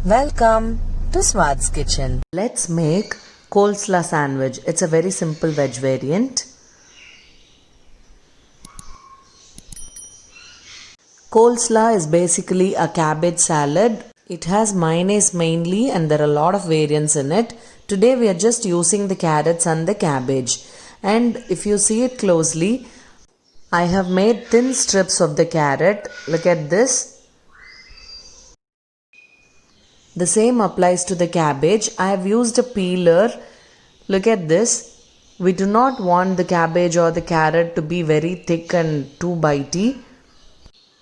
Welcome to Swad's Kitchen. Let's make coleslaw sandwich. It's a very simple veg variant. Coleslaw is basically a cabbage salad. It has mayonnaise mainly and there are a lot of variants in it. Today we are just using the carrots and the cabbage. And if you see it closely, I have made thin strips of the carrot. Look at this. The same applies to the cabbage. I have used a peeler. Look at this. We do not want the cabbage or the carrot to be very thick and too bitey.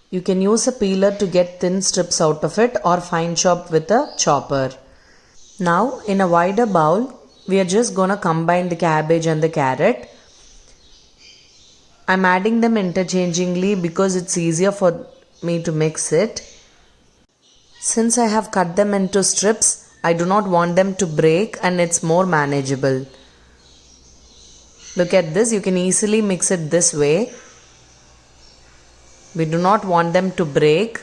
You can use a peeler to get thin strips out of it or fine chop with a chopper. Now in a wider bowl, we are just gonna combine the cabbage and the carrot. I'm adding them interchangingly because it's easier for me to mix it. Since I have cut them into strips, I do not want them to break and it's more manageable. Look at this, you can easily mix it this way. We do not want them to break.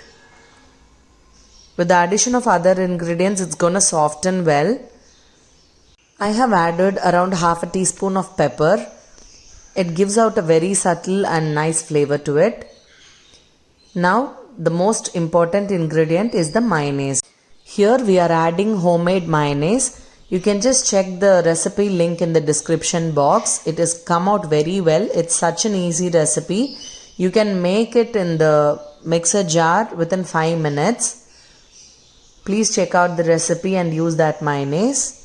With the addition of other ingredients, it's gonna soften well. I have added around half a teaspoon of pepper. It gives out a very subtle and nice flavor to it. Now, the most important ingredient is the mayonnaise. Here we are adding homemade mayonnaise. You can just check the recipe link in the description box. It has come out very well. It's such an easy recipe. You can make it in the mixer jar within 5 minutes. Please check out the recipe and use that mayonnaise.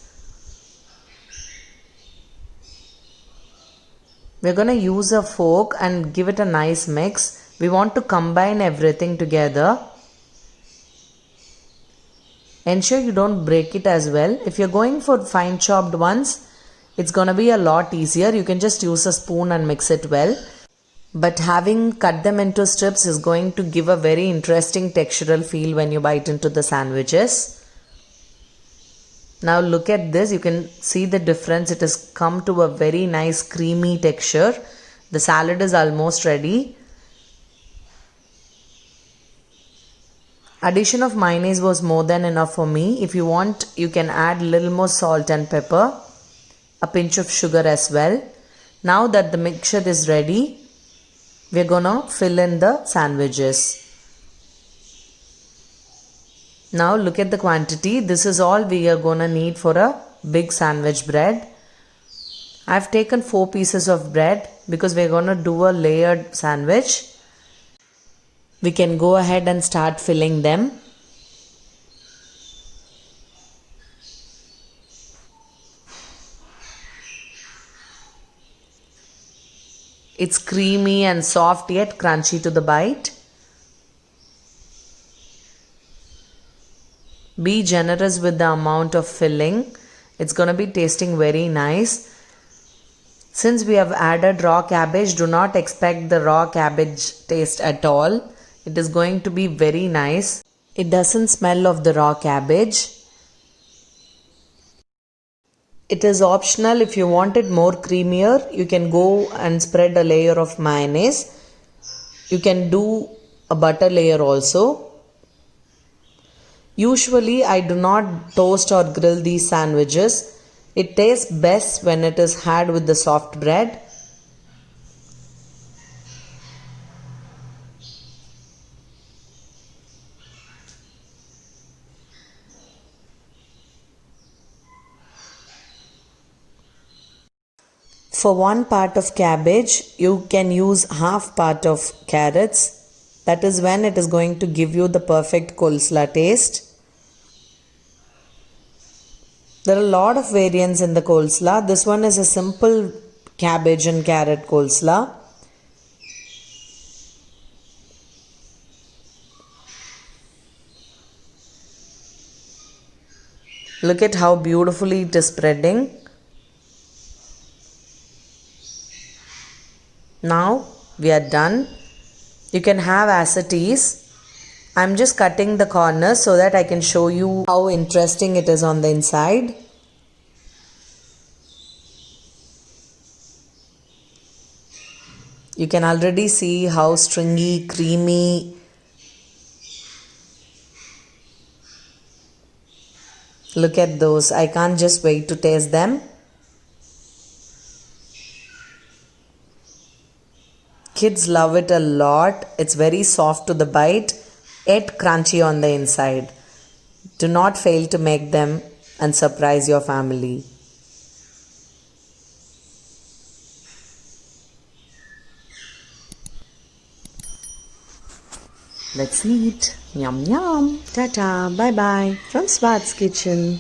We're going to use a fork and give it a nice mix. We want to combine everything together. Ensure you don't break it as well. If you're going for fine chopped ones, it's going to be a lot easier. You can just use a spoon and mix it well. But having cut them into strips is going to give a very interesting textural feel when you bite into the sandwiches. Now look at this. You can see the difference. It has come to a very nice creamy texture. The salad is almost ready. Addition of mayonnaise was more than enough for me. If you want, you can add a little more salt and pepper, a pinch of sugar as well. Now that the mixture is ready, we're gonna fill in the sandwiches. Now look at the quantity. This is all we are gonna need for a big sandwich bread. I've taken 4 pieces of bread because we're gonna do a layered sandwich. We can go ahead and start filling them. It's creamy and soft yet crunchy to the bite. Be generous with the amount of filling. It's going to be tasting very nice. Since we have added raw cabbage, do not expect the raw cabbage taste at all. It is going to be very nice. It doesn't smell of the raw cabbage. It is optional. If you want it more creamier, you can go and spread a layer of mayonnaise. You can do a butter layer also. Usually I do not toast or grill these sandwiches. It tastes best when it is had with the soft bread. For one part of cabbage, you can use half part of carrots. That is when it is going to give you the perfect coleslaw taste. There are a lot of variants in the coleslaw. This one is a simple cabbage and carrot coleslaw. Look at how beautifully it is spreading. Now we are done. You can have as it is. I'm just cutting the corners so that I can show you how interesting it is on the inside. You can already see how stringy, creamy Look at those. I can't just wait to taste them. Kids love it a lot. It's very soft to the bite, yet crunchy on the inside. Do not fail to make them and surprise your family. Let's eat. Yum yum. Tata. Bye bye from Swad's Kitchen.